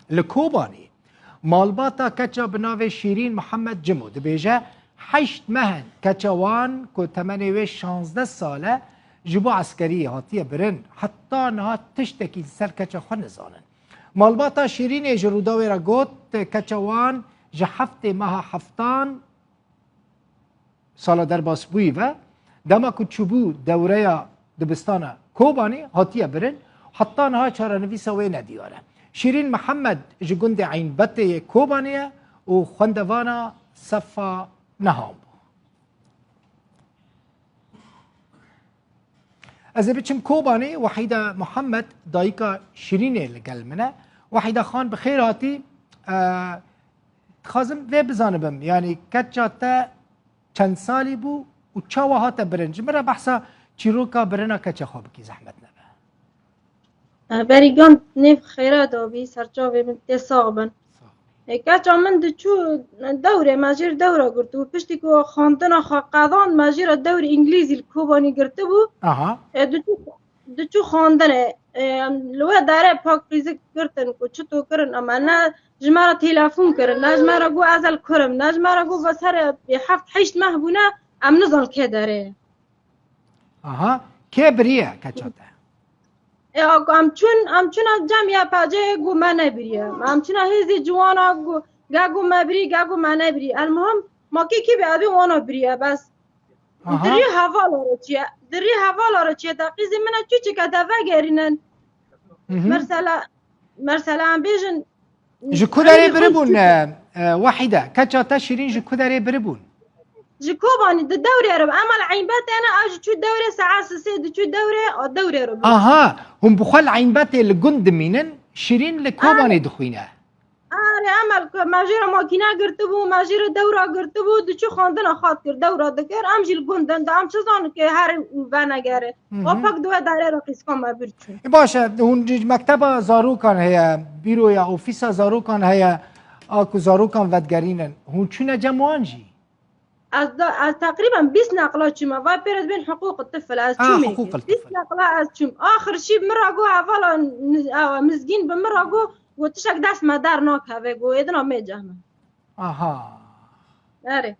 لکوبانی مالباتا کچا بناو شیرین محمد جمو دبیجه 8 مهن کچوان که تمنوی 16 ساله جبو عسکری هاتیه برن حتی نها تشتکی سر کچا خو نزانن مالباتا شیرین جروداوی را گوت کچوان جه هفته ماه هفتان سالا در باس بوی و دما که چوبو دوره دبستان کوبانی هاتیه برن حتی نها چارنویسه وی ندیاره شیرین محمد جگند عین بطه کوبانیه و خوندوانا صفا نهام از بچم کوبانی وحیده محمد دایکا شیرینه لگل منه وحیده خان بخیر هاتی خازم وی بزانبم یعنی کچا تا چند سالی بو و چاوه هاتا برنج مرا بحثا چیروکا برنا کچا خواب کی زحمت نبه بریگان نیف خیره دابی سرچاوی من تساقبن کچا من دچو دوره ماجر دوره گرتو پشتی که خواندن قضان ماجر دور انگلیزی کوبانی گرته بو دچو خواندن لوه داره پاک ریزه گرتن کو چطور کرن اما نه جمارا تلفون کرن نه جمارا گو ازل کرم نه جمارا گو بسر 7-8 ماه بونه ام نزان که داره که بریه کچاته امچون جمعیه پاجه گو من نبریه امچون هیزی جوانا گو مبری گو من نبری المهم ما که به ابی وانا بریه بس دری حوال چیه تقیزی من چی که دفعه گرینن مرسلا هم بیجن جکو داره بربون وحیده کچاته شیرین جکو داره بربون جكوباني الدوري رب عمل عينبات انا اجي شو الدوري ساعات سيد شو الدوري رب هم بخل عينبات الجند مينن شيرين لكوباني دخوينه عمل ماجير ماكينه قرتبو ماجير الدوره قرتبو دشو خواندن خاطر دوره دكر امجي الجندن دا ام چزان که هر وانا گره وفق دو داره رو قسم ما برچو باشه اون مکتب زاروکان هيا بیرو یا اوفیس زاروکان هيا اكو زاروکان ودگرینن هون چونه جمعانجی از تقریبا 20 نقله چما و پیرد بین حقوق الطفل از چومی 20 نقله از چوم آخر شی مرا گو اولا مزگین به مرا گو و تشک دست مدار ناکه گو ادنا میجهم اره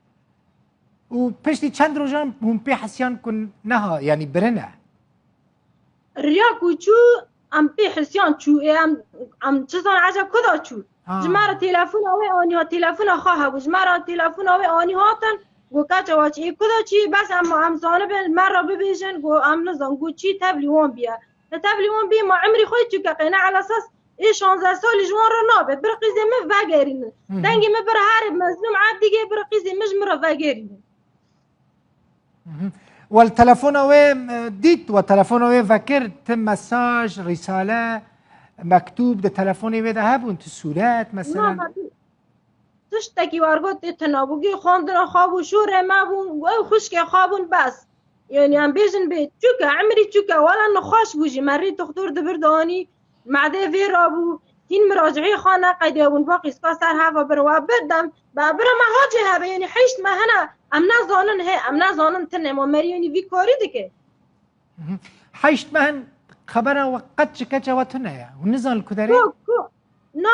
و پشتی چند روزان هم پی حسیان کن نه یعنی برنه ریا کوچو ام پی حسیان چو ام چزان عجب کدا چو جمارا تلفون اوی آنی ها تلفون خواه و جمارا تلفون اوی آنی هاتن گو کچا واچ ای کدا چی بس ام زانه به مرا ببیشن گو ام نزان گو چی تبلی وان بیا تبلی وان بیا ما عمری خود چو که قینه على اساس ای 16 سال جوان را نابه برقیزه من وگرینه دنگی من بر هر مظلوم عبد دیگه برقیزه مجمرا وگرینه والتلفون اوی ديت وتلفون اوی فكر تم مساج رساله مكتوب ده تلفوني وده هبون تسولات مثلا تشتكي وارقوت تنابوغي خواندنا خوابو شوره ما بون او خشك خوابون بس يعني ام بيجن بيت چوكا عمري چوكا ولا نخاش بوجي مري تخطور دبرداني معده في رابو تين مراجعي خانه قيديون باقي سكاسر هوا بروا بدم بابرا ما هاجي هبه يعني حيشت ما هنا امنا زانن هي امنا زانن تنمو مريوني في كوري دكه حيشت ما خبره وقت شكاچا واتنايا ونزل الكدري نا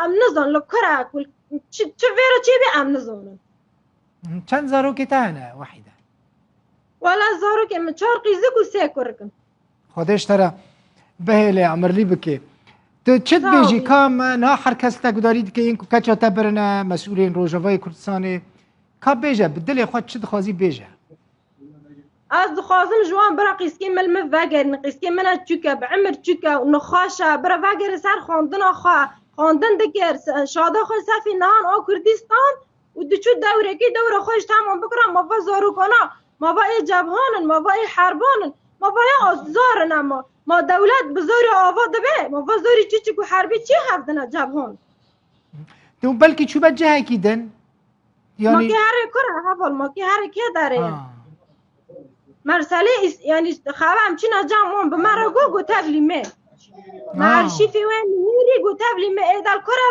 ام نزل لكرا كل چفيرو چي بي ام نزل چند زارو كتانا واحده ولا زارو كم 4 قيزك و 3 كركم خودش ترى بهله عمرلي بكي تشد بيجي كام نا حركستك داريد كي انكو كاچا تبرنا مسؤولين روجاوي كردستاني كاب بيجا بدل خود تشد خازي بيجا از خازم جوان برا قیسکی ملم وگر نقیسکی من چوکا بعمر چوکا نخاشا برا وگر سر خواندن دکر شاده خود صفی نهان او کردستان و دچو دوره کی دوره خوش تمام بکرم ما با زاروکانا ما با ای جبهانن ما با ای حربانن ما با ای آزارن ما دولت بزاری آواده به ما با زاری چو حربی چی هفدن جبهان تو بلکه چو بجه کی دن یعنی ما که هر کره حوال ما که هر که داره مرسله يعني خوام چنا جامون بمرا گو تبلیمه معرشی فی وين میری گو تبلیمه ایدال کره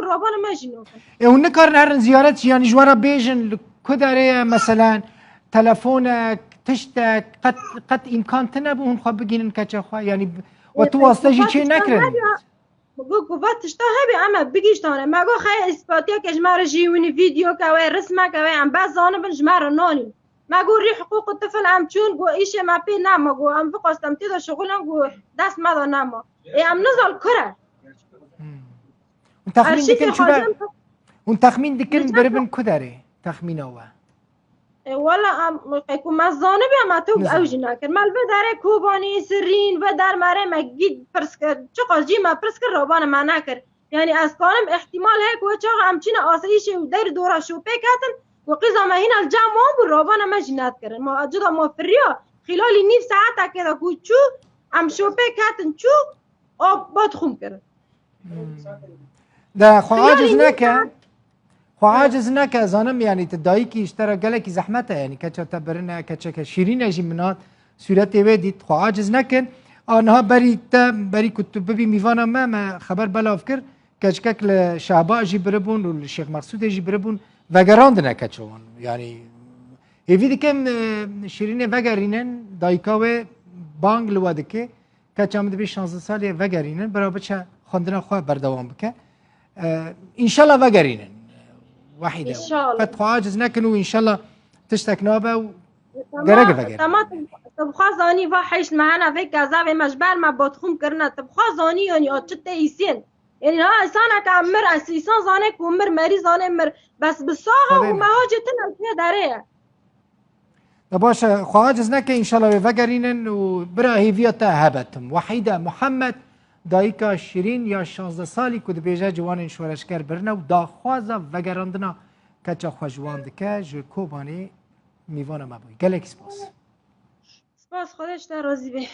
رابانه ماشینو اون کار نرن زیارت یعنی جوارا بیجن کداره مثلا تلفونك تشتك قد امكان تنبو هون خو بگینن کچا خو یعنی و تو واسطه چی نکرن گو گواتشتا هبی اما بگیشتانه مگو خیلی اثباتیه که جمار جیونی ویدیو که وی رسمه که وی ام بعض زانه بن جمار نانی مگو ری حقوق الطفل ام چون گو ایشه ما پی نما گو ام بقاستم تیدا شغلم گو دست مدا نما ام نزال کره اون تخمین دکن چوبه اون تخمین دکن بربن کداره تخمین اوه والا کو مزانه بیا تو اوجی نکر مال به داره کوبانی سرین و در مره مگید پرسکر چه قاجی ما پرسکر روبان ما نکر یعنی از کارم احتمال هست و چه همچین آسایش و در دورا شوپه کاتن و قیزا ما هین الجامع و روبان ما جنات کرن ما اجدا ما فریا خلال نيف ساعت كده كوتشو ام شوپه کاتن چو آب باد خون کرن ده خو عاجز نکه خو عاجز نکه زانم یعنی تدایی که اشترا گله کی زحمته یعنی کچا تبرنه کچا که شیرین جی منات صورت ویدیت خو عاجز نکن آنها بری کتب ببی میوانا ما خبر بلاف کر کچکک لشعباء جی بربون و الشيخ مقصود جی بربون وگراند نکچوان یعنی ایوی دکم شیرین وگرینن دایکاوه بانگ لودکه کچا مدبی 16 سالی وگرینن برای بچه خواندن خواه بردوام بکه انشالله وگرینن وحيده فتح عاجز نكنو ان شاء الله تشتك نوبه وقرق فقر تبخوا زاني واحش معنا في كذا في مجبر ما بتخوم كرنا تبخوا زاني يعني اتشت ايسين يعني ها انسان كامر اسيسان زانك ومر مري زانه مر بس بالصاغه وما هاجتنا فيها داريه باشا خو عاجز نكن ان شاء الله وقرينن وبرا هي فيتا هبتم وحيده محمد دایکا شیرین یا 16 سالی که بیجه جوان شورشگر برنه و داخوازه وگراندنا کچا خوشوان دکه جو کوبانی میوانه مبایی گلک سپاس سپاس خودش در راضی به